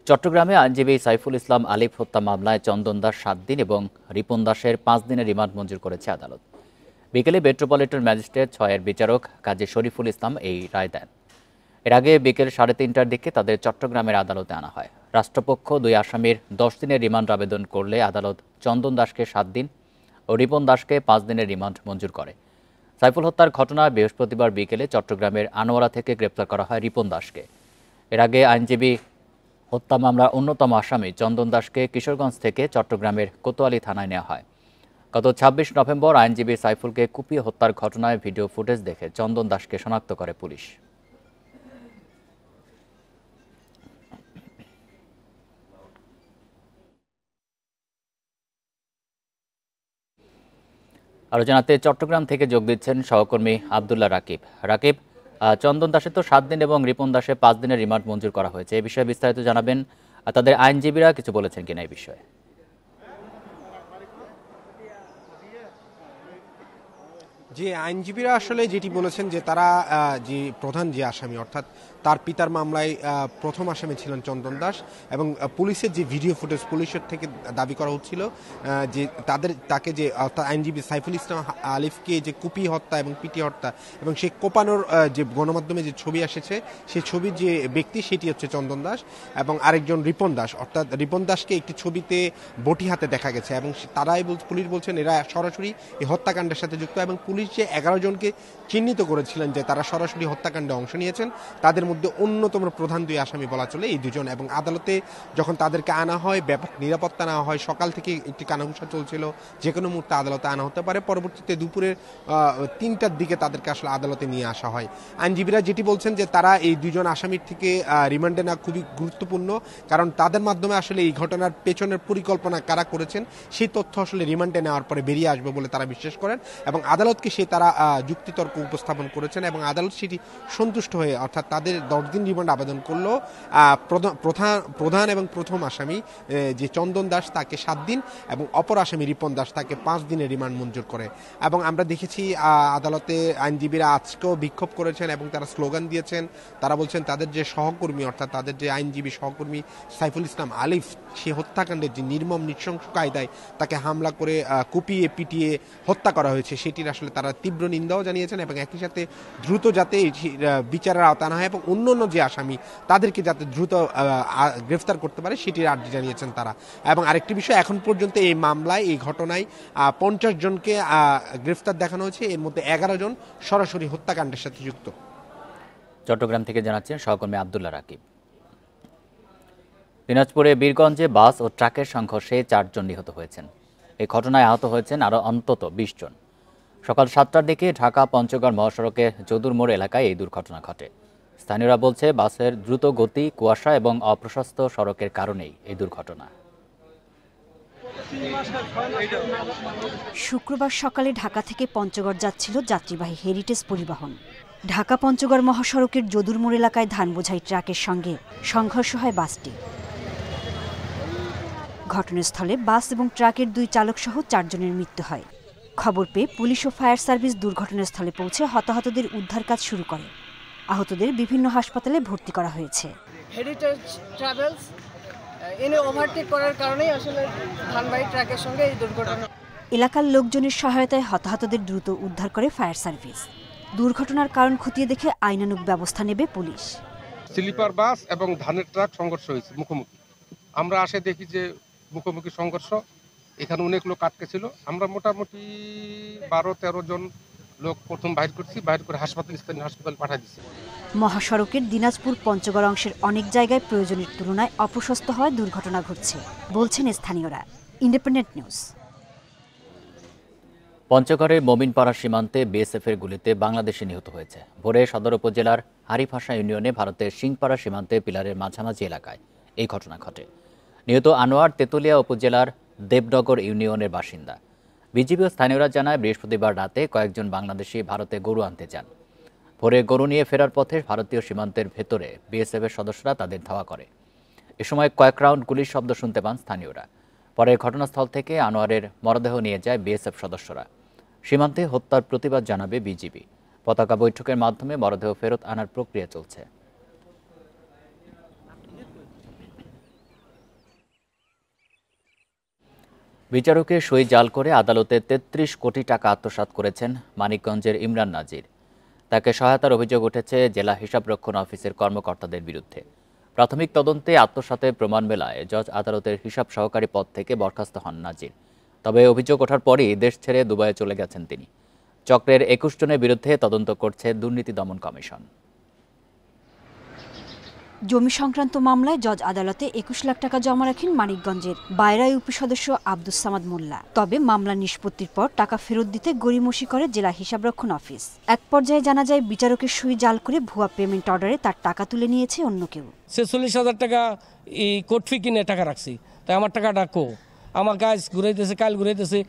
চট্টগ্রামে আইনজীবী সাইফুল ইসলাম আলিফ হত্যা মামলায় চন্দন দাস 7 দিন এবং রিপন দাসের 5 দিনের রিমান্ড মঞ্জুর করেছে আদালত। বিকেলে মেট্রোপলিটন ম্যাজিস্ট্রেট 6-এর বিচারক কাজী শরীফুল ইসলাম এই রায় দেন। এর আগে বিকেল 3:30টার দিকে তাদের চট্টগ্রামের আদালতে আনা হয়। রাষ্ট্রপক্ষ 2 আসামির 10 দিনের রিমান্ড আবেদন করলে আদালত চন্দন দাসকে 7 দিন ও রিপন দাসকে 5 দিনের রিমান্ড মঞ্জুর করে। সাইফুল হত্যার ঘটনায় বৃহস্পতিবার বিকেলে চট্টগ্রামের আনোয়ারা থেকে গ্রেপ্তার করা হয় রিপন দাসকে। এর আগে আইনজীবী হত্যা মামলার অন্যতম আসামি চন্দন দাসকে কিশোরগঞ্জ থেকে চট্টগ্রামের কোতোয়ালি থানায় নেওয়া হয়। গত 26 নভেম্বর আইনজীবী সাইফুলকে কুপিয়ে হত্যার ঘটনায় ভিডিও ফুটেজ দেখে চন্দন দাসকে শনাক্ত করে পুলিশ। আলোচনাতে চট্টগ্রাম থেকে যোগ দিচ্ছেন সহকর্মী আব্দুল্লাহ রাকিব। রাকিব, চন্দন দাসের তো 7 দিন এবং রিপন দাসের 5 দিনের রিমান্ড মঞ্জুর করা হয়েছে। এই বিষয়ে বিস্তারিত জানাবেন। তাদের আইনজীবীরা কিছু বলেছেন কিনা এই বিষয়ে? যে আইনজীবীরা আসলে যেটি বলেছেন যে তারা যে প্রধান যে আসামি অর্থাৎ তার পিতার মামলায় প্রথম আসামি ছিলেন চন্দন দাস এবং পুলিশের যে ভিডিও ফুটেজ পুলিশের থেকে দাবি করা হচ্ছিল যে তাকে যে অর্থাৎ আইনজীবী সাইফুল ইসলাম আলিফকে যে কুপিয়ে হত্যা এবং পিটিয়ে হত্যা এবং সেই কোপানোর যে গণমাধ্যমে যে ছবি এসেছে সেই ছবির যে ব্যক্তি সেটি হচ্ছে চন্দন দাস এবং আরেকজন রিপন দাস। অর্থাৎ রিপন দাসকে একটি ছবিতে বটি হাতে দেখা গেছে এবং পুলিশ বলছেন এরা সরাসরি এই হত্যাকাণ্ডের সাথে যুক্ত এবং পুলিশ যে 11 জনকে চিহ্নিত করেছিলেন যে তারা সরাসরি হত্যাকাণ্ডে অংশ নিয়েছেন তাদের মধ্যে অন্যতম প্রধান 2 আসামি বলা চলে এই দুজন। এবং আদালতে যখন তাদেরকে আনা হয় ব্যাপক নিরাপত্তা নেওয়া হয়, সকাল থেকে একটি কানাঘুষা চলছিল, যে কোনো মুহূর্তে আদালতে আনা হতে পারে। পরবর্তীতে দুপুরে 3টার দিকে তাদেরকে আসলে আদালতে নিয়ে আসা হয়। আইনজীবীরা যেটি বলছেন যে তারা এই 2 জন আসামির থেকে রিমান্ডে নেওয়া খুবই গুরুত্বপূর্ণ, কারণ তাদের মাধ্যমে আসলে এই ঘটনার পেছনের পরিকল্পনা কারা করেছেন সেই তথ্য আসলে রিমান্ডে নেওয়ার পরে বেরিয়ে আসবে বলে তারা বিশ্বাস করেন এবং আদালতকে তারা যুক্তিতর্ক উপস্থাপন করেছেন এবং আদালত সেটি সন্তুষ্ট হয়ে অর্থাৎ তাদের 10 দিন রিমান্ড আবেদন করলো। প্রধান এবং প্রথম আসামি যে চন্দন দাস তাকে 7 দিন এবং অপর আসামি রিপন দাস তাকে 5 দিনের রিমান্ড মঞ্জুর করে। এবং আমরা দেখেছি আদালতে আইনজীবীরা আজকেও বিক্ষোভ করেছেন এবং তারা স্লোগান দিয়েছেন। তারা বলছেন তাদের যে সহকর্মী অর্থাৎ তাদের যে আইনজীবী সহকর্মী সাইফুল ইসলাম আলিফ সে হত্যাকাণ্ডের যে নির্মম নৃশংস কায়দায় তাকে হামলা করে কুপিয়ে পিটিয়ে হত্যা করা হয়েছে সেটির আসলে তারা তীব্র নিন্দাও জানিয়েছেন এবং একই সাথে দ্রুত যাতে বিচারের আওতা আনা হয় এবং অন্যান্য যে আসামি তাদেরকে যাতে দ্রুত গ্রেফতার করতে পারে সেটির আর্জি জানিয়েছেন তারা। এবং আরেকটি বিষয়, এখন পর্যন্ত এই মামলায় এই ঘটনায় 50 জনকে গ্রেফতার দেখানো হয়েছে, এর মধ্যে 11 জন সরাসরি হত্যাকাণ্ডের সাথে যুক্ত। চট্টগ্রাম থেকে জানাচ্ছেন সহকর্মী আব্দুল্লাহ রাকিব। দিনাজপুরে বীরগঞ্জে বাস ও ট্রাকের সংঘর্ষে 4 জন নিহত হয়েছেন। এই ঘটনায় আহত হয়েছেন আরও অন্তত 20 জন। সকাল 7টার দিকে ঢাকা পঞ্চগড় মহাসড়কে যদুর মোড় এলাকায় এই দুর্ঘটনা ঘটে। স্থানীয়রা বলছে বাসের দ্রুত গতি, কুয়াশা এবং অপ্রশস্ত সড়কের কারণেই এই দুর্ঘটনা। শুক্রবার সকালে ঢাকা থেকে পঞ্চগড় যাচ্ছিল যাত্রীবাহী হেরিটেজ পরিবহন। ঢাকা পঞ্চগড় মহাসড়কের যদুর মোড় এলাকায় ধান বোঝাই ট্রাকের সঙ্গে সংঘর্ষ হয় বাসটি। ঘটনাস্থলে বাস এবং ট্রাকের 2 চালক সহ 4 জনের মৃত্যু হয়। খবর পেয়ে পুলিশ ও ফায়ার সার্ভিস দুর্ঘটনাস্থলে পৌঁছে হতাহতদের উদ্ধার কাজ শুরু করে। আহতদের বিভিন্ন হাসপাতালে ভর্তি করা হয়েছে। হেরিটেজ ট্রাভেলস এনে ওভারটেক করার কারণেই আসলে ধানবাহী ট্রাকের সঙ্গে এই দুর্ঘটনা। এলাকার লোকজনের সহায়তায় হতাহতদের দ্রুত উদ্ধার করে ফায়ার সার্ভিস। দুর্ঘটনার কারণ খতিয়ে দেখে আইনানুগ ব্যবস্থা নেবে পুলিশ। স্লিপার বাস এবং ধানের ট্রাক সংঘর্ষ হয়েছে মুখোমুখি। আমরা আসে দেখি যে মুখোমুখি সংঘর্ষ, এখানে অনেক লোক আটকে ছিল। আমরা মোটামুটি 12-13 জন লোক প্রথম বাইর করে স্থানীয় হাসপাতাল পাঠিয়ে দিচ্ছি। মহাসড়কের দিনাজপুর পঞ্চগড় অংশের অনেক জায়গায় প্রয়োজনের তুলনায় অপ্রশস্ত হয় দুর্ঘটনা ঘটছে বলছেন স্থানীয়রা। Independent news. পঞ্চগড়ের মমিনপাড়া সীমান্তে বিএসএফের গুলিতে বাংলাদেশি নিহত হয়েছে। ভোরে সদর উপজেলার হারিফাশা ইউনিয়নে ভারতের সিংপাড়া সীমান্তে পিলারের মাঝামাঝি এলাকায় এই ঘটনা ঘটে। নিহত আনোয়ার তেতুলিয়া উপজেলার দেবনগর ইউনিয়নের বাসিন্দা। বিজিবি ও স্থানীয়রা জানায় বৃহস্পতিবার রাতে কয়েকজন বাংলাদেশি ভারতে গরু আনতে যান। ভোরে গরু নিয়ে ফেরার পথে ভারতীয় সীমান্তের ভেতরে বিএসএফের সদস্যরা তাদের ধাওয়া করে। এ সময় কয়েক রাউন্ড গুলির শব্দ শুনতে পান স্থানীয়রা। পরে ঘটনাস্থল থেকে আনোয়ারের মরদেহ নিয়ে যায় বিএসএফ সদস্যরা। সীমান্তে হত্যার প্রতিবাদ জানাবে বিজিবি। পতাকা বৈঠকের মাধ্যমে মরদেহ ফেরত আনার প্রক্রিয়া চলছে। বিচারকের সই জাল করে আদালতে ৩৩ কোটি টাকা আত্মসাৎ করেছেন মানিকগঞ্জের ইমরান নাজির। তাকে সহায়তার অভিযোগ উঠেছে জেলা হিসাবরক্ষণ অফিসের কর্মকর্তাদের বিরুদ্ধে। প্রাথমিক তদন্তে আত্মসাতের প্রমাণ মেলায় জজ আদালতের হিসাব সহকারী পদ থেকে বরখাস্ত হন নাজির। তবে অভিযোগ ওঠার পরই দেশ ছেড়ে দুবাইয়ে চলে গেছেন তিনি। চক্রের ২১ জনের বিরুদ্ধে তদন্ত করছে দুর্নীতি দমন কমিশন। জমি সংক্রান্ত মামলায় জজ আদালতে ২১ লাখ টাকা জমা রাখেন মানিকগঞ্জের বাইরা ইউপি সদস্য আব্দুস সামাদ মোল্লা। তবে মামলা নিষ্পত্তির পর টাকা ফেরত দিতে গড়িমসি করে জেলা হিসাবরক্ষণ অফিস। এক পর্যায়ে জানা যায় বিচারকের সই জাল করে ভুয়া পেমেন্ট অর্ডারে তার টাকা তুলে নিয়েছে অন্য কেউ। ৪৬,০০০ টাকা এই কোর্ট ফি কিনে টাকা রাখছি, তাই আমার টাকাটা আমার কাজ ঘুরাইতেছে, কাল ঘুরাইতেছে।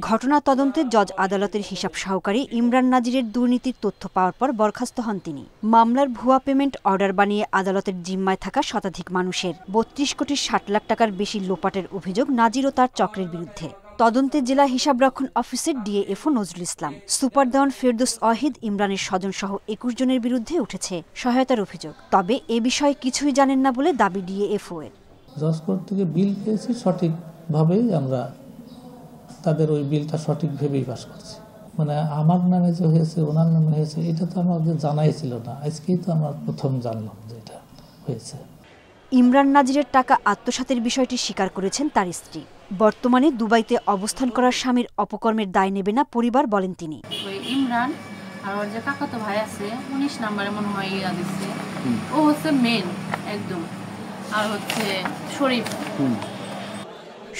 ঘটনা তদন্তে জজ আদালতের হিসাব সহকারী ইমরান নাজিরের দুর্নীতির তথ্য পাওয়ার পর বরখাস্ত হন তিনি। মামলার ভুয়া পেমেন্ট অর্ডার বানিয়ে আদালতের জিম্মায় থাকা শতাধিক মানুষের ৩২ কোটি ৬০ লাখ টাকার বেশি লোপাটের অভিযোগ নাজির ও তার চক্রের বিরুদ্ধে। তদন্তে জেলা হিসাবরক্ষণ অফিসের ডিএএফও নজরুল ইসলাম, সুপার দেওয়ান ফেরদৌস ওয়াহিদ, ইমরানের স্বজনসহ ২১ জনের বিরুদ্ধে উঠেছে সহায়তার অভিযোগ। তবে এ বিষয়ে কিছুই জানেন না বলে দাবি ডিএএফও এর। জজ কোর্ট থেকে বিল পেয়েছি, সঠিকভাবেই আমরা তাদের ওই বিলটা সঠিক ভেবেই পাস করছি। মানে আমার নামে যে হয়েছে ওনার নামে হয়েছে এটা তো আমাদের জানাই ছিল না, আজকেই তো আমরা প্রথম জানলাম যে এটা হয়েছে। ইমরান নাজিরের টাকা আত্মসাতের বিষয়টি স্বীকার করেছেন তার স্ত্রী। বর্তমানে দুবাইতে অবস্থান করার স্বামীর অপকর্মের দায় নেবে না পরিবার, বলেন তিনি। ইমরান আর ওর যে কাকাতো ভাই আছে ১৯ নম্বরে মনে হয় ইয়া দিচ্ছে, ও হচ্ছে মেন একদম, আর হচ্ছে শরীফ।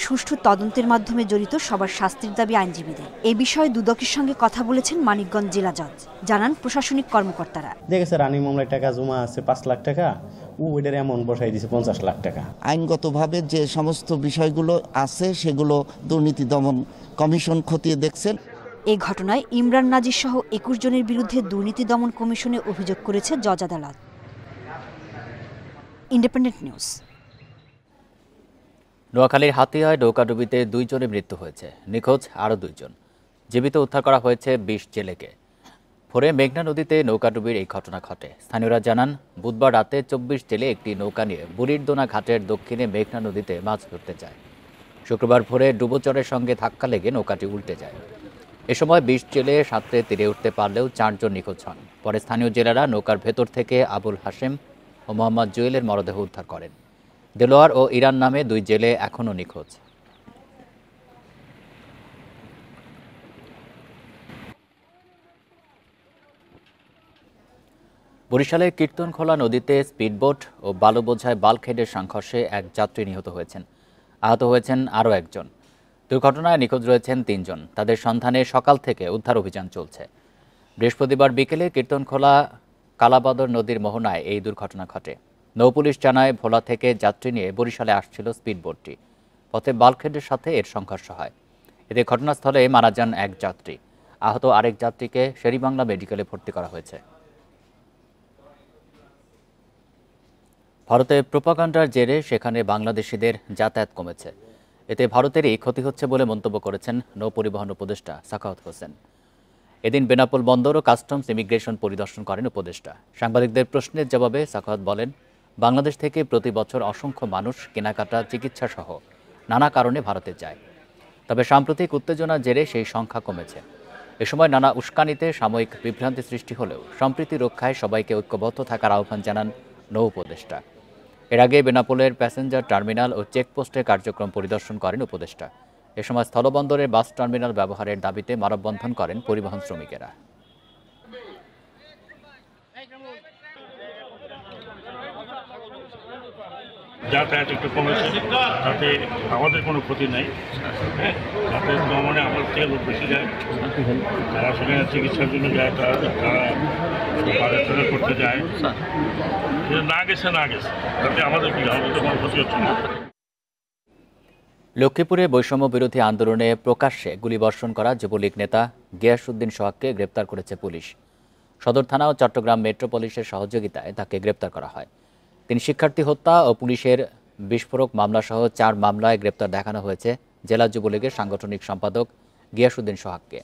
সুষ্ঠু তদন্তের মাধ্যমে জড়িত সবার শাস্তির দাবি আইনজীবীদের। এ বিষয়ে দুদকের সঙ্গে কথা বলেছেন মানিকগঞ্জ জেলা জজ, জানান প্রশাসনিক কর্মকর্তারা। দেখেছে রানী মামলায় টাকা জমা আছে ৫ লাখ টাকা, ও ওইটার এমন বসাই দিয়েছে ৫০ লাখ টাকা। আইনগতভাবে যে সমস্ত বিষয়গুলো আছে সেগুলো দুর্নীতি দমন কমিশন খতিয়ে দেখছেন। এই ঘটনায় ইমরান নাজির সহ ২১ জনের বিরুদ্ধে দুর্নীতি দমন কমিশনে অভিযোগ করেছে জজ আদালত। Independent news. নোয়াখালীর হাতিয়ায় নৌকাডুবিতে ২ জনের মৃত্যু হয়েছে, নিখোঁজ আরও ২ জন। জীবিত উদ্ধার করা হয়েছে ২০ জেলেকে। ভোরে মেঘনা নদীতে নৌকাডুবির এই ঘটনা ঘটে। স্থানীয়রা জানান, বুধবার রাতে ২৪ জেলে একটি নৌকা নিয়ে বুড়িরদোনা ঘাটের দক্ষিণে মেঘনা নদীতে মাছ ধরতে যায়। শুক্রবার ভোরে ডুবোচরের সঙ্গে ধাক্কা লেগে নৌকাটি উল্টে যায়। এ সময় ২০ জেলে সাঁতরে তীরে উঠতে পারলেও ৪ জন নিখোঁজ হন। পরে স্থানীয় জেলেরা নৌকার ভেতর থেকে আবুল হাশেম ও মোহাম্মদ জুয়েলের মরদেহ উদ্ধার করেন। দেলোয়ার ও ইরান নামে ২ জেলে এখনও নিখোঁজ। বরিশালের কীর্তনখোলা নদীতে স্পিডবোট ও বালু বোঝায় বাল্কহেডের সংঘর্ষে এক যাত্রী নিহত হয়েছেন। আহত হয়েছেন আরও একজন। দুর্ঘটনায় নিখোঁজ রয়েছেন ৩ জন। তাদের সন্ধানে সকাল থেকে উদ্ধার অভিযান চলছে। বৃহস্পতিবার বিকেলে কীর্তনখোলা কালাবাদর নদীর মোহনায় এই দুর্ঘটনা ঘটে। নৌপুলিশ জানায়, ভোলা থেকে যাত্রী নিয়ে বরিশালে আসছিল স্পিডবোটটি। পথে বাল্কহেডের সাথে এর সংঘর্ষ হয়। এতে ঘটনাস্থলে মারা যান এক যাত্রী। আহত আরেক যাত্রীকে শেরেবাংলা মেডিকেলে ভর্তি করা হয়েছে। ভারতে প্রোপাগান্ডার জেরে সেখানে বাংলাদেশিদের যাতায়াত কমেছে। এতে ভারতেরই ক্ষতি হচ্ছে বলে মন্তব্য করেছেন নৌপরিবহন উপদেষ্টা সাখাওয়াত হোসেন। এদিন বেনাপোল বন্দর ও কাস্টমস ইমিগ্রেশন পরিদর্শন করেন উপদেষ্টা। সাংবাদিকদের প্রশ্নের জবাবে সাখাওয়াত বলেন, বাংলাদেশ থেকে প্রতি বছর অসংখ্য মানুষ কেনাকাটা, চিকিৎসা সহ নানা কারণে ভারতে যায়। তবে সাম্প্রতিক উত্তেজনার জেরে সেই সংখ্যা কমেছে। এ সময় নানা উস্কানিতে সাময়িক বিভ্রান্তি সৃষ্টি হলেও সম্প্রীতি রক্ষায় সবাইকে ঐক্যবদ্ধ থাকার আহ্বান জানান নৌ উপদেষ্টা। এর আগে বেনাপোলের প্যাসেঞ্জার টার্মিনাল ও চেকপোস্টের কার্যক্রম পরিদর্শন করেন উপদেষ্টা। এ সময় স্থলবন্দরের বাস টার্মিনাল ব্যবহারের দাবিতে মানববন্ধন করেন পরিবহন শ্রমিকেরা। যাতায়াত একটু কমেছে, তাতে আমাদের কোনো ক্ষতি নাই। যাতায়াত ভ্রমণে আমার থেকে লোক বেশি যায়, যারা সেখানে চিকিৎসার জন্য যায়, তারা পাড়াচড়া করতে যায়। না গেছে তাতে আমাদের কি আমাদের তো কোনো ক্ষতি হচ্ছে না। লক্ষ্মীপুরে বৈষম্য বিরোধী আন্দোলনে প্রকাশ্যে গুলিবর্ষণ করা যুবলীগ নেতা গিয়াসউদ্দিন সোহাগকে গ্রেপ্তার করেছে পুলিশ। সদর থানা ও চট্টগ্রাম মেট্রো পুলিশের সহযোগিতায় তাকে গ্রেপ্তার করা হয়। তিনি শিক্ষার্থী হত্যা ও পুলিশের বিস্ফোরক মামলাসহ 4 মামলায় গ্রেপ্তার দেখানো হয়েছে জেলা যুবলীগের সাংগঠনিক সম্পাদক গিয়াসউদ্দিন সোহাগকে।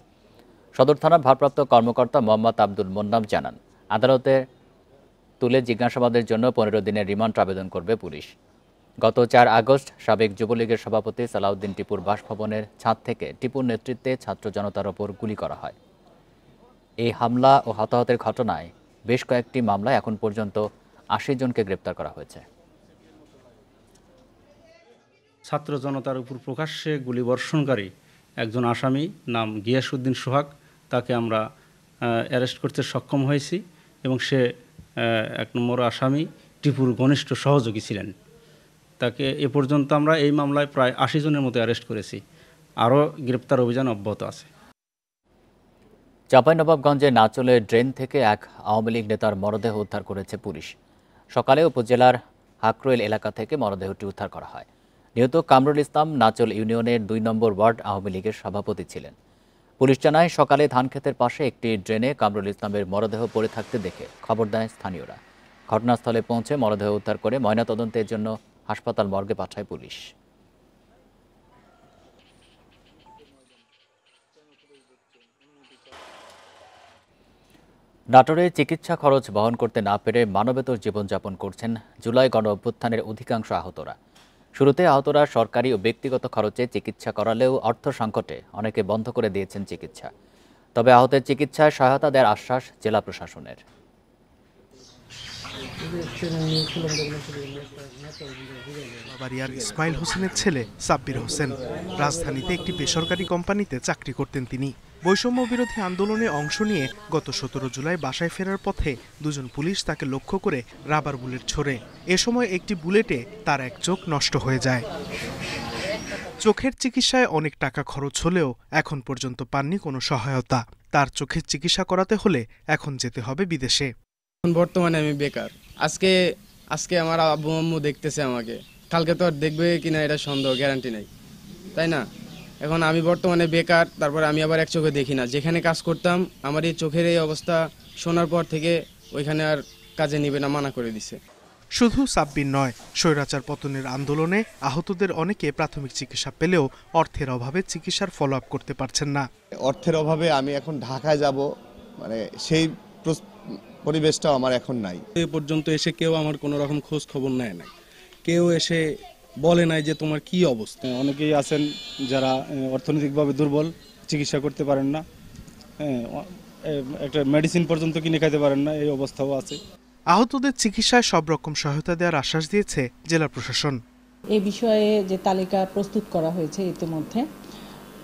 সদর থানার ভারপ্রাপ্ত কর্মকর্তা মোহাম্মদ আব্দুল মোন্নাম জানান, আদালতে তুলে জিজ্ঞাসাবাদের জন্য 15 দিনের রিমান্ড আবেদন করবে পুলিশ। গত 4 আগস্ট সাবেক যুবলীগের সভাপতি সালাউদ্দিন টিপুর বাসভবনের ছাদ থেকে টিপুর নেতৃত্বে ছাত্র জনতার ওপর গুলি করা হয়। এই হামলা ও হতাহতের ঘটনায় বেশ কয়েকটি মামলায় এখন পর্যন্ত 80 জনকে গ্রেপ্তার করা হয়েছে। ছাত্র জনতার উপর প্রকাশ্যে গুলিবর্ষণকারী একজন আসামি নাম গিয়াসউদ্দিন সোহাগ, তাকে আমরা অ্যারেস্ট করতে সক্ষম হয়েছি এবং সে 1 নম্বর আসামি টিপুর ঘনিষ্ঠ সহযোগী ছিলেন। তাকে এ পর্যন্ত আমরা এই মামলায় প্রায় 80 জনের মতো অ্যারেস্ট করেছি। আরও গ্রেপ্তার অভিযান অব্যাহত আছে। চাঁপাইনবাবগঞ্জে নাচলের ড্রেন থেকে এক আওয়ামী লীগ নেতার মরদেহ উদ্ধার করেছে পুলিশ। সকালে উপজেলার হাকরোয়েল এলাকা থেকে মরদেহটি উদ্ধার করা হয়। নিহত কামরুল ইসলাম নাচল ইউনিয়নের 2 নম্বর ওয়ার্ড আওয়ামী লীগের সভাপতি ছিলেন। পুলিশ জানায়, সকালে ধানক্ষেতের পাশে একটি ড্রেনে কামরুল ইসলামের মরদেহ পড়ে থাকতে দেখে খবর দেয় স্থানীয়রা। ঘটনাস্থলে পৌঁছে মরদেহ উদ্ধার করে ময়নাতদন্তের জন্য হাসপাতাল মর্গে পাঠায় পুলিশ। নাটোরে চিকিৎসা খরচ বহন করতে না পেরে মানবেতর জীবনযাপন করছেন জুলাই গণ অভ্যুত্থানের অধিকাংশ আহতরা। শুরুতে আহতরা সরকারি ও ব্যক্তিগত খরচে চিকিৎসা করালেও অর্থ সংকটে অনেকে বন্ধ করে দিয়েছেন চিকিৎসা। তবে আহতের চিকিৎসায় সহায়তা দেওয়ার আশ্বাস জেলা প্রশাসনের। বাবারিয়ার ইসমাইল হোসেনের ছেলে সাব্বির হোসেন রাজধানীতে একটি বেসরকারি কোম্পানিতে চাকরি করতেন তিনি। বৈষম্য বিরোধী আন্দোলনে অংশ নিয়ে গত 17 জুলাই বাসায় ফেরার পথে 2 জন পুলিশ তাকে লক্ষ্য করে রাবার বুলেট ছোড়ে। এ সময় একটি বুলেটে তার এক চোখ নষ্ট হয়ে যায়। চোখের চিকিৎসায় অনেক টাকা খরচ হলেও এখন পর্যন্ত পাননি কোনো সহায়তা। তার চোখের চিকিৎসা করাতে হলে এখন যেতে হবে বিদেশে। বর্তমানে আমি বেকার। আজকে আমার আব্বু আম্মু দেখতেছে আমাকে, কালকে তো আর দেখবে কিনা এটা সন্দেহ, গ্যারান্টি নাই, তাই না? এখন আমি বর্তমানে বেকার, তারপরে আমি আবার এক চোখে দেখি না। যেখানে কাজ করতাম আমার এই চোখের এই অবস্থা শোনার পর থেকে ওইখানে আর কাজে নিবে না, মানা করে দিছে। শুধু সাব্বির নয়, স্বৈরাচার পতনের আন্দোলনে আহতদের অনেকে প্রাথমিক চিকিৎসা পেলেও অর্থের অভাবে চিকিৎসার ফলো আপ করতে পারছেন না। অর্থের অভাবে আমি এখন ঢাকায় যাব, মানে সেই পরিবেশটাও আমার এখন নাই। এ পর্যন্ত এসে কেউ আমার কোনো রকম খোঁজ খবর নেয় নাই, কেউ এসে বলে নাই যে তোমার কি অবস্থা। অনেকেই আছেন যারা অর্থনৈতিকভাবে দুর্বল, চিকিৎসা করতে পারেন না, একটা মেডিসিন পর্যন্ত কিনে খাইতে পারেন না, এই অবস্থাও আছে। আহতদের চিকিৎসায় সব রকম সহায়তা দেওয়ার আশ্বাস দিয়েছে জেলা প্রশাসন। এই বিষয়ে যে তালিকা প্রস্তুত করা হয়েছে ইতিমধ্যে,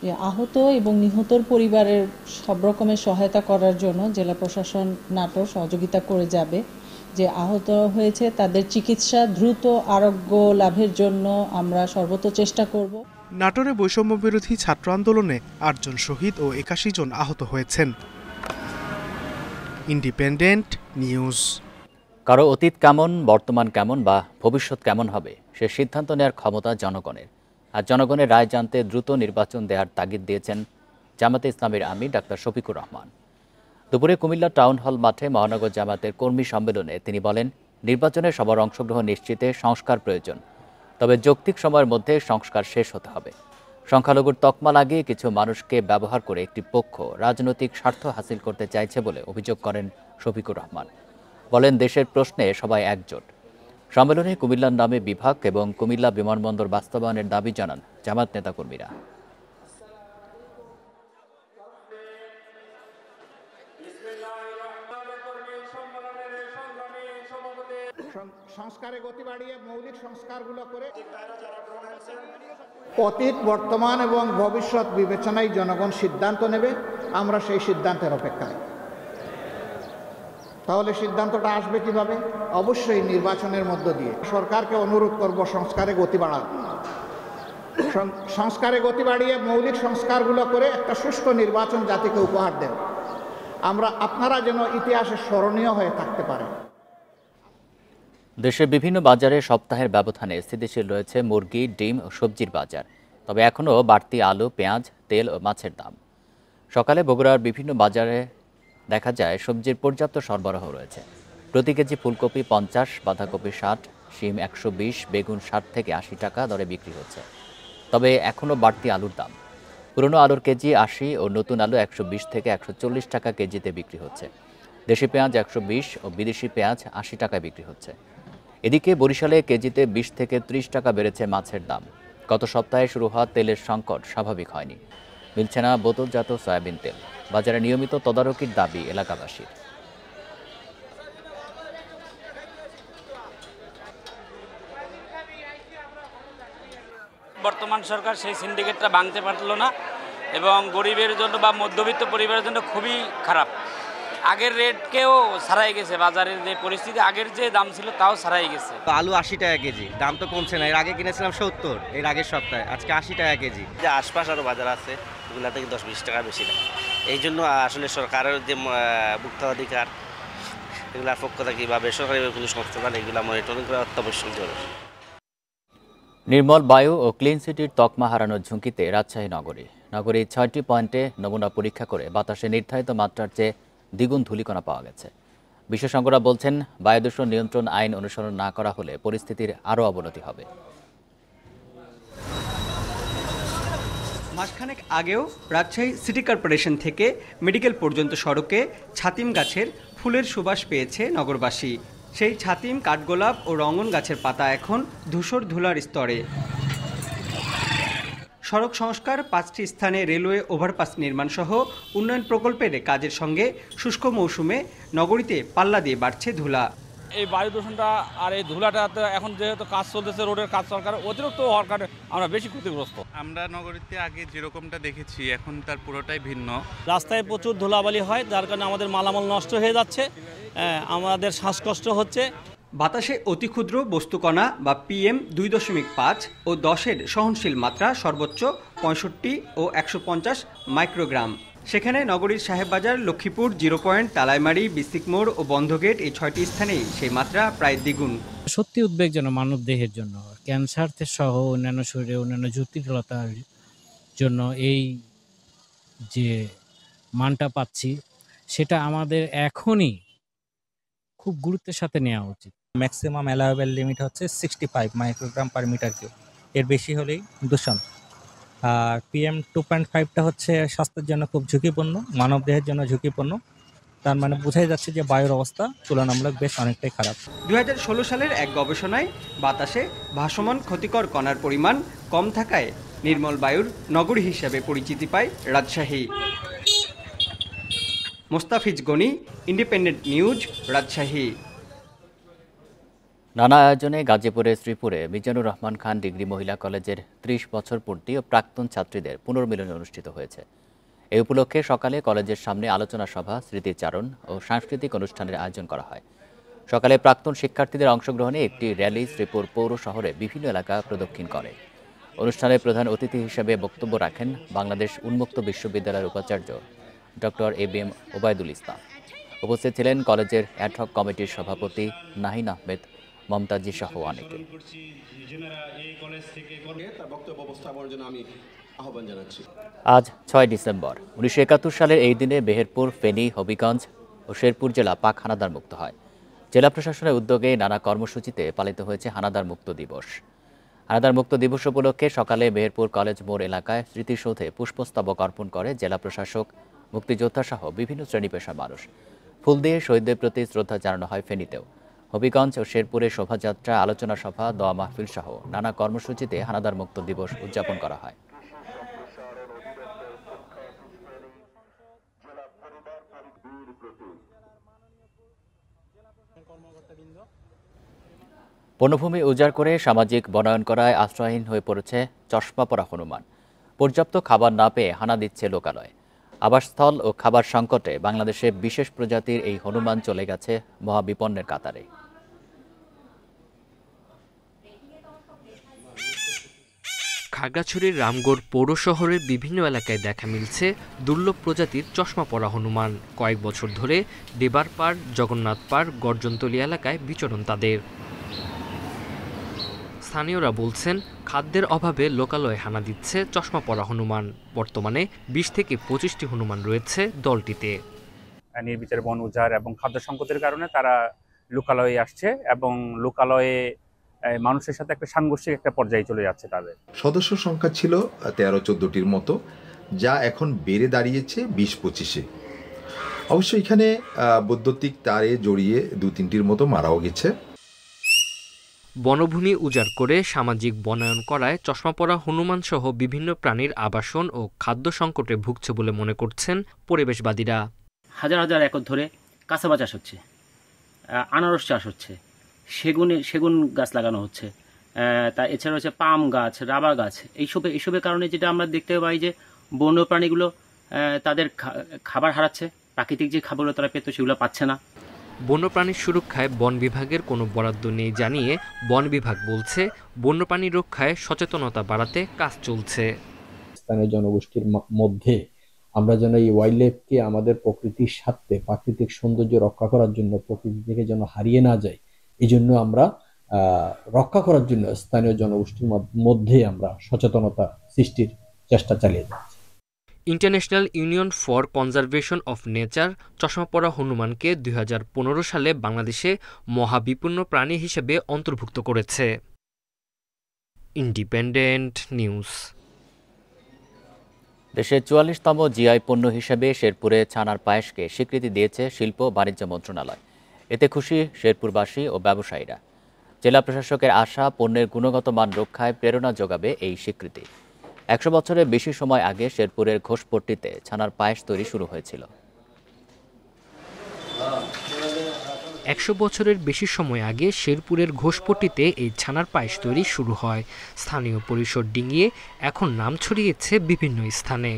যে আহত এবং নিহতর পরিবারের সব রকমের সহায়তা করার জন্য জেলা প্রশাসন নাটোর সহযোগিতা করে যাবে। যে আহত হয়েছে তাদের চিকিৎসা দ্রুত আরোগ্য লাভের জন্য আমরা সর্বোচ্চ চেষ্টা করব। নাটোরে বৈষম্য বিরোধী ছাত্র আন্দোলনে 8 জন শহীদ ও 81 জন আহত হয়েছেন। Independent news. কারো অতীত কেমন, বর্তমান কেমন বা ভবিষ্যৎ কেমন হবে সে সিদ্ধান্ত নেওয়ার ক্ষমতা জনগণের। আর জনগণের রায় জানতে দ্রুত নির্বাচন দেওয়ার তাগিদ দিয়েছেন জামাতে ইসলামের আমির ডাক্তার শফিকুর রহমান। দুপুরে কুমিল্লা টাউন হল মাঠে মহানগর জামাতের কর্মী সম্মেলনে তিনি বলেন, নির্বাচনে সবার অংশগ্রহণ নিশ্চিতে সংস্কার প্রয়োজন, তবে যৌক্তিক সময়ের মধ্যে সংস্কার শেষ হতে হবে। সংখ্যালঘুর তকমা লাগিয়ে কিছু মানুষকে ব্যবহার করে একটি পক্ষ রাজনৈতিক স্বার্থ হাসিল করতে চাইছে বলে অভিযোগ করেন শফিকুর রহমান। বলেন, দেশের প্রশ্নে সবাই একজোট। সম্মেলনে কুমিল্লার নামে বিভাগ এবং কুমিল্লা বিমানবন্দর বাস্তবায়নের দাবি জানান জামাত নেতাকর্মীরা। সংস্কারে গতি বাড়িয়ে মৌলিক সংস্কারগুলো করে অতীত, বর্তমান এবং ভবিষ্যৎ বিবেচনায় জনগণ সিদ্ধান্ত নেবে। আমরা সেই সিদ্ধান্তের অপেক্ষায়। তাহলে সিদ্ধান্তটা আসবে কিভাবে? অবশ্যই নির্বাচনের মধ্য দিয়ে। সরকারকে অনুরোধ করব সংস্কারে গতি বাড়ান, সংস্কারে গতি বাড়িয়ে মৌলিক সংস্কারগুলো করে একটা সুষ্ঠু নির্বাচন জাতিকে উপহার দেন। আপনারা যেন ইতিহাসে স্মরণীয় হয়ে থাকতে পারেন। দেশের বিভিন্ন বাজারে সপ্তাহের ব্যবধানে স্থিতিশীল রয়েছে মুরগি, ডিম ও সবজির বাজার। তবে এখনও বাড়তি আলু, পেঁয়াজ, তেল ও মাছের দাম। সকালে বগুড়ার বিভিন্ন বাজারে দেখা যায় সবজির পর্যাপ্ত সরবরাহ রয়েছে। প্রতি কেজি ফুলকপি 50, বাঁধাকপি 60, শিম 120, বেগুন 60 থেকে 80 টাকা দরে বিক্রি হচ্ছে। তবে এখনও বাড়তি আলুর দাম। পুরনো আলুর কেজি 80 ও নতুন আলু 120 থেকে 140 টাকা কেজিতে বিক্রি হচ্ছে। দেশি পেঁয়াজ 120 ও বিদেশি পেঁয়াজ 80 টাকায় বিক্রি হচ্ছে। এদিকে বরিশালে কেজিতে 20 থেকে 30 টাকা বেড়েছে মাছের দাম। গত সপ্তাহে শুরু হওয়া তেলের সংকট স্বাভাবিক হয়নি। মিলছে না বোতলজাত সয়াবিন তেল। বাজারে নিয়মিত তদারকির দাবি এলাকাবাসীর। বর্তমান সরকার সেই সিন্ডিকেটটা ভাঙতে পারল না এবং গরিবের জন্য বা মধ্যবিত্ত পরিবারের জন্য খুবই খারাপ। আগের রেটকেও ছাড়াই গেছে, বাজারের যে পরিস্থিতি আগের যে দাম ছিল তাও ছাড়াই গেছে। আলু 80 টাকা কেজি, দাম তো কমছে না। এর আগে কিনেছিলাম 70, এর আগের সপ্তাহে, আজকে 80 টাকা কেজি। যে আশপাশ আরও বাজার আছে ওগুলা থেকে 10-20 টাকা বেশি না। এই জন্য আসলে সরকারের যে ভোক্তাধিকার এগুলার পক্ষ থেকে বা বেসরকারি কোনো সংস্থা এগুলা মনিটরিং করা অত্যাবশ্যক জরুরি। নির্মল বায়ু ও ক্লিন সিটির তকমা হারানোর ঝুঁকিতে রাজশাহী নগরী। নগরীর 6টি পয়েন্টে নমুনা পরীক্ষা করে বাতাসে নির্ধারিত মাত্রার চেয়ে দ্বিগুণ ধূলিকণা পাওয়া গেছে। বিশেষজ্ঞরা বলছেন, বায়ু দূষণ নিয়ন্ত্রণ আইন অনুসরণ না করা হলে পরিস্থিতির আরও অবনতি হবে। মাসখানেক আগেও রাজশাহী সিটি কর্পোরেশন থেকে মেডিকেল পর্যন্ত সড়কে ছাতিম গাছের ফুলের সুবাস পেয়েছে নগরবাসী। সেই ছাতিম, কাঠগোলাপ ও রঙন গাছের পাতা এখন ধূসর ধুলার স্তরে। সড়ক সংস্কার, 5টি স্থানে রেলওয়ে ওভারপাস নির্মাণ সহ উন্নয়ন প্রকল্পের কাজের সঙ্গে শুষ্ক মৌসুমে নগরীতে পাল্লা দিয়ে বাড়ছে ধুলা। এই বায়ু দূষণটা আর এই ধুলাটা এখন যেহেতু কাজ চলতেছে, রোডের কাজ সরকার অতিরিক্ত হওয়ার কারণে আমরা বেশি ক্ষতিগ্রস্ত। আমরা নগরীতে আগে যেরকমটা দেখেছি এখন তার পুরোটাই ভিন্ন। রাস্তায় প্রচুর ধুলাবালি হয়, যার কারণে আমাদের মালামাল নষ্ট হয়ে যাচ্ছে, আমাদের শ্বাসকষ্ট হচ্ছে। বাতাসে অতি ক্ষুদ্র বস্তুকণা বা PM 2.5 ও 10-এর সহনশীল মাত্রা সর্বোচ্চ 65 ও 150 মাইক্রোগ্রাম। সেখানে নগরীর সাহেববাজার, লক্ষ্মীপুর, 0 পয়েন্ট, তালাইমারি, বিসিক মোড় ও বন্ধগেট এই 6টি স্থানেই সেই মাত্রা প্রায় দ্বিগুণ। সত্যি উদ্বেগজনক মানব দেহের জন্য, ক্যান্সার সহ অন্যান্য শরীরে অন্যান্য জটিলতার জন্য এই যে মানটা পাচ্ছি সেটা আমাদের এখনই খুব গুরুত্বের সাথে নেওয়া উচিত। ম্যাক্সিমাম অ্যালাউয়েবল লিমিট হচ্ছে 65 মাইক্রোগ্রাম পার মিটার কিউব। এর বেশি হলেই দূষণ। আর PM 2.5টা হচ্ছে স্বাস্থ্যের জন্য খুব ঝুঁকিপূর্ণ, মানবদেহের জন্য ঝুঁকিপূর্ণ। তার মানে বোঝাই যাচ্ছে যে বায়ুর অবস্থা তুলনামূলক বেশ অনেকটাই খারাপ। 2016 সালের এক গবেষণায় বাতাসে ভাসমান ক্ষতিকর কণার পরিমাণ কম থাকায় নির্মল বায়ুর নগরী হিসেবে পরিচিতি পায় রাজশাহী। Mostafiz Gani, Independent News, Rajshahi. নানা আয়োজনে গাজীপুরের শ্রীপুরে মিজানুর রহমান খান ডিগ্রি মহিলা কলেজের 30 বছর পূর্তি ও প্রাক্তন ছাত্রীদের পুনর্মিলন অনুষ্ঠিত হয়েছে। এই উপলক্ষে সকালে কলেজের সামনে আলোচনা সভা, স্মৃতিচারণ ও সাংস্কৃতিক অনুষ্ঠানের আয়োজন করা হয়। সকালে প্রাক্তন শিক্ষার্থীদের অংশগ্রহণে একটি র্যালি শ্রীপুর পৌর শহরে বিভিন্ন এলাকা প্রদক্ষিণ করে। অনুষ্ঠানে প্রধান অতিথি হিসেবে বক্তব্য রাখেন বাংলাদেশ উন্মুক্ত বিশ্ববিদ্যালয়ের উপাচার্য ডক্টর ABM ওবায়দুল ইসলাম। উপস্থিত ছিলেন কলেজের অ্যাডহক কমিটির সভাপতি নাহিন আহমেদ, মমতাজি সহ অনেকে। আজ 6 ডিসেম্বর 1971 সালের এই দিনে মেহেরপুর, ফেনী, হবিগঞ্জ ও শেরপুর জেলা পাক হানাদার মুক্ত হয়। জেলা প্রশাসনের উদ্যোগে নানা কর্মসূচিতে পালিত হয়েছে হানাদার মুক্ত দিবস। হানাদার মুক্ত দিবস উপলক্ষে সকালে মেহেরপুর কলেজ মোড় এলাকায় স্মৃতিসৌধে পুষ্পস্তবক অর্পণ করে জেলা প্রশাসক, মুক্তিযোদ্ধা সহ বিভিন্ন শ্রেণী পেশার মানুষ। ফুল দিয়ে শহীদদের প্রতি শ্রদ্ধা জানানো হয় ফেনীতেও। হবিগঞ্জ ও শেরপুরে শোভাযাত্রা, আলোচনা সভা, দোয়া মাহফিল সহ নানা কর্মসূচিতে হানাদার মুক্ত দিবস উদযাপন করা হয়। বনভূমি উজাড় করে সামাজিক বনায়ন করায় আশ্রয়হীন হয়ে পড়েছে চশমা পরা হনুমান। পর্যাপ্ত খাবার না পেয়ে হানা দিচ্ছে লোকালয়। আবাসস্থল ও খাবার সংকটে বাংলাদেশে বিশেষ প্রজাতির এই হনুমান চলে গেছে মহাবিপন্নের কাতারে। খাগড়াছড়ির রামগড় পৌর শহরের বিভিন্ন এলাকায় দেখা মিলছে দুর্লভ প্রজাতির চশমা পরা হনুমান। কয়েক বছর ধরে দেবার পাড়, জগন্নাথ পাড়, গর্জনতলী এলাকায় বিচরণ তাদের। স্থানীয়রা বলছেন, খাদ্যের অভাবে লোকালয়ে হানা দিচ্ছে চশমা পরা হনুমান। বর্তমানে 20 থেকে 25টি হনুমান রয়েছে দলটিতে। নির্বিচারে বন উজাড় এবং খাদ্য সংকটের কারণে তারা লোকালয়ে আসছে এবং লোকালয়ে মানুষের সাথে একটা সাংঘর্ষিক একটা পর্যায়ে চলে যাচ্ছে। তাদের সদস্য সংখ্যা ছিল 13-14টির মতো, যা এখন বেড়ে দাঁড়িয়েছে 20-25-এ। অবশ্য এখানে বৈদ্যুতিক তারে জড়িয়ে 2-3টির মতো মারাও গেছে। বনভূমি উজাড় করে সামাজিক বনায়ন করায় চশমা পরা হনুমান সহ বিভিন্ন প্রাণীর আবাসন ও খাদ্য সংকটে ভুগছে বলে মনে করছেন পরিবেশবাদীরা। হাজার হাজার একর ধরে কাঁচাবা চাষ হচ্ছে, আনারস চাষ হচ্ছে, সেগুন গাছ লাগানো হচ্ছে, তা এছাড়া হচ্ছে পাম গাছ, রাবার গাছ। এইসবের কারণে যেটা আমরা দেখতে পাই যে বন্য প্রাণীগুলো তাদের খাবার হারাচ্ছে, প্রাকৃতিক যে খাবারগুলো তারা পেত সেগুলো পাচ্ছে না। বন্যপ্রাণীর সুরক্ষায় বন বিভাগের কোনো বরাদ্দ নেই জানিয়ে বন বিভাগ বলছে বন্যপ্রাণী রক্ষায় সচেতনতা বাড়াতে কাজ চলছে। স্থানীয় জনগোষ্ঠীর মধ্যে আমরা যেন এই ওয়াইল্ড লাইফকে আমাদের প্রকৃতির সাথে প্রাকৃতিক সৌন্দর্য রক্ষা করার জন্য, প্রকৃতি থেকে যেন হারিয়ে না যায়, এই জন্য আমরা রক্ষা করার জন্য স্থানীয় জনগোষ্ঠীর মধ্যে আমরা সচেতনতা সৃষ্টির চেষ্টা চালিয়ে যাচ্ছি। International union for conservation of nature চশমা পরা হনুমানকে 2015 সালে বাংলাদেশে মহাবিপন্ন প্রাণী হিসেবে অন্তর্ভুক্ত করেছে। Independent news. দেশের 44তম জিআই পণ্য হিসেবে শেরপুরে ছানার পায়েসকে স্বীকৃতি দিয়েছে শিল্প বাণিজ্য মন্ত্রণালয়। এতে খুশি শেরপুরবাসী ও ব্যবসায়ীরা। জেলা প্রশাসকের আশা, পণ্যের গুণগত মান রক্ষায় প্রেরণা যোগাবে এই স্বীকৃতি। 100 বছরের বেশি সময় আগে শেরপুরের ঘোষপট্টিতে ছানার পায়েস তৈরি শুরু হয়েছিল। 100 বছরের বেশি সময় আগে শেরপুরের ঘোষপট্টিতে এই ছানার পায়েস তৈরি শুরু হয়। স্থানীয় পরিসর ডিঙিয়ে এখন নাম ছড়িয়েছে বিভিন্ন স্থানে।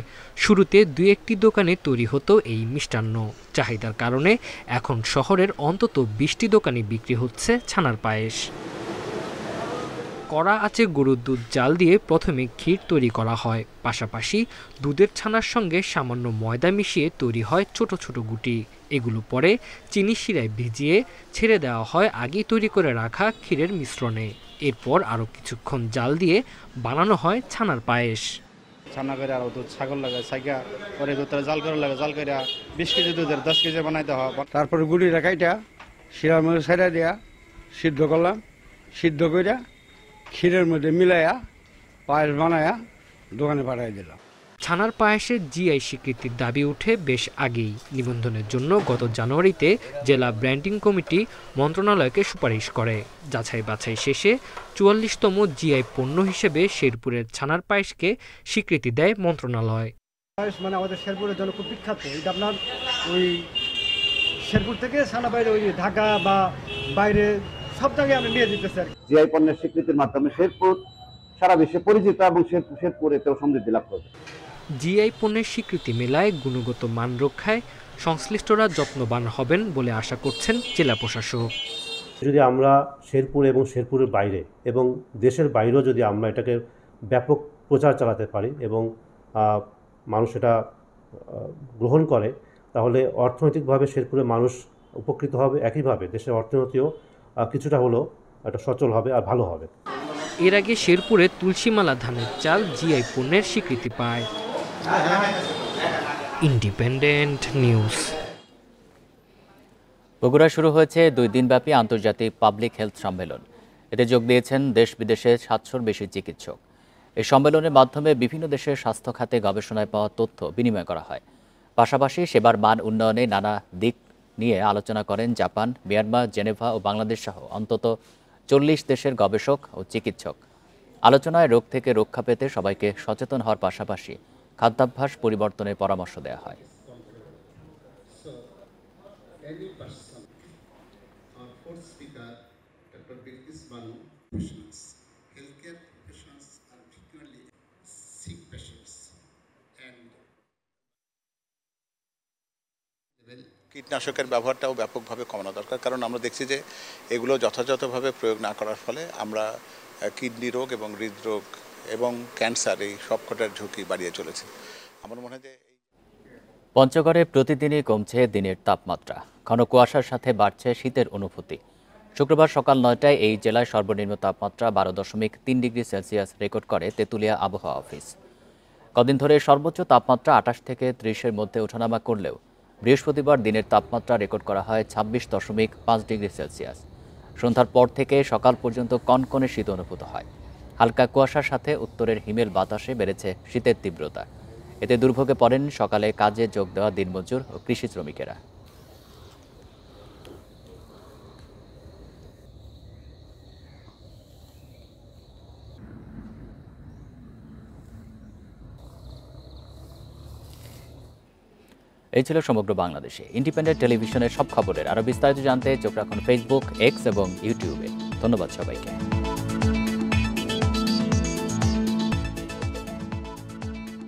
শুরুতে 2-1টি দোকানে তৈরি হতো এই মিষ্টান্ন। চাহিদার কারণে এখন শহরের অন্তত 20টি দোকানে বিক্রি হচ্ছে ছানার পায়েস। কড়া আঁচে গরুর দুধ জাল দিয়ে প্রথমে ক্ষীর তৈরি করা হয়, পাশাপাশি দুধের ছানার সঙ্গে সামান্য ময়দা মিশিয়ে তৈরি হয় ছোট ছোট গুটি। এগুলো পরে চিনি শিরায় ভিজিয়ে ছেড়ে দেওয়া হয় আগেই তৈরি করে রাখা ক্ষীরের মিশ্রণে। এরপর আরও কিছুক্ষণ জাল দিয়ে বানানো হয় ছানার পায়েস। ছানা করে আর দুধ ছাগল লাগে, ছাইকা পরে দুধটা জাল করে লাগে, জাল করে 20 কেজি দুধের 10 কেজি বানাইতে হয়। তারপরে গুড়ি রাখাইটা শিরার মধ্যে ছেড়ে দিয়া সিদ্ধ করলাম, সিদ্ধ করে ক্ষীরের মধ্যে মিলাইয়া পায়েস বানায়া দোকানে পাঠাই দিলাম। ছানার পায়েসের জিআই স্বীকৃতির দাবি উঠে বেশ আগেই। নিবন্ধনের জন্য গত জানুয়ারিতে জেলা ব্র্যান্ডিং কমিটি মন্ত্রণালয়কে সুপারিশ করে। যাচাই বাছাই শেষে 44তম জিআই পণ্য হিসেবে শেরপুরের ছানার পায়েসকে স্বীকৃতি দেয় মন্ত্রণালয়। পায়েস মানে আমাদের শেরপুরের জন্য খুব বিখ্যাত। এটা আপনার ওই শেরপুর থেকে ছানা বাইরে ওই ঢাকা বা বাইরে সব জায়গায় আমরা নিয়ে দিতেছি। জিআই পণ্যের স্বীকৃতির মাধ্যমে শেরপুর সারা বিশ্বে পরিচিত এবং শেরপুর এতেও সমৃদ্ধি লাভ করবে। জিআই পণ্যের স্বীকৃতি মেলায় গুণগত মান রক্ষায় সংশ্লিষ্টরা যত্নবান হবেন বলে আশা করছেন জেলা প্রশাসক। যদি আমরা শেরপুর এবং শেরপুরের বাইরে এবং দেশের বাইরেও যদি আমরা এটাকে ব্যাপক প্রচার চালাতে পারি এবং মানুষ এটা গ্রহণ করে, তাহলে অর্থনৈতিকভাবে শেরপুরের মানুষ উপকৃত হবে, একইভাবে দেশের অর্থনীতিও কিছুটা হলেও একটা সচল হবে আর ভালো হবে। এর আগে শেরপুরে তুলসীমালা ধানের চাল জিআই পণ্যের স্বীকৃতি পায়। Independent news. বগুড়ায় শুরু হয়েছে 2 দিনব্যাপী আন্তর্জাতিক পাবলিক হেলথ সম্মেলন। এতে যোগ দিয়েছেন দেশ বিদেশের 700-র বেশি চিকিৎসক। এই সম্মেলনের মাধ্যমে বিভিন্ন দেশের স্বাস্থ্য খাতে গবেষণায় পাওয়া তথ্য বিনিময় করা হয়। পাশাপাশি সেবার মান উন্নয়নে নানা দিক নিয়ে আলোচনা করেন জাপান, মিয়ানমার, জেনেভা ও বাংলাদেশ সহ অন্তত 40 দেশের গবেষক ও চিকিৎসক। আলোচনায় রোগ থেকে রক্ষা পেতে সবাইকে সচেতন হওয়ার পাশাপাশি খাদ্যাভ্যাস পরিবর্তনের পরামর্শ দেওয়া হয়। কীটনাশকের ব্যবহারটাও ব্যাপকভাবে কমানো দরকার, কারণ আমরা দেখছি যে এগুলো যথাযথভাবে প্রয়োগ না করার ফলে আমরা কিডনি রোগ এবং হৃদরোগ এবং ক্যান্সার এই সবকটার ঝুঁকি বাড়িয়ে চলেছে। আমার মনে হয় যে পঞ্চগড়ে প্রতিদিনই কমছে দিনের তাপমাত্রা, ঘন কুয়াশার সাথে বাড়ছে শীতের অনুভূতি। শুক্রবার সকাল 9টায় এই জেলায় সর্বনিম্ন তাপমাত্রা 12.3 ডিগ্রি সেলসিয়াস রেকর্ড করে তেঁতুলিয়া আবহাওয়া অফিস। কদিন ধরে সর্বোচ্চ তাপমাত্রা 28 থেকে 30-এর মধ্যে ওঠানামা করলেও বৃহস্পতিবার দিনের তাপমাত্রা রেকর্ড করা হয় 26.5 ডিগ্রি সেলসিয়াস। সন্ধ্যার পর থেকে সকাল পর্যন্ত কনকনে শীত অনুভূত হয়। হালকা কুয়াশার সাথে উত্তরের হিমেল বাতাসে বেড়েছে শীতের তীব্রতা। এতে দুর্ভোগে পড়েন সকালে কাজে যোগ দেওয়া দিনমজুর ও কৃষি শ্রমিকেরা। এই ছিল সমগ্র বাংলাদেশে ইন্ডিপেন্ডেন্ট টেলিভিশনের সব খবরের আরও বিস্তারিত জানতে চোখ রাখুন ফেসবুক, এক্স এবং ইউটিউবে। ধন্যবাদ সবাইকে।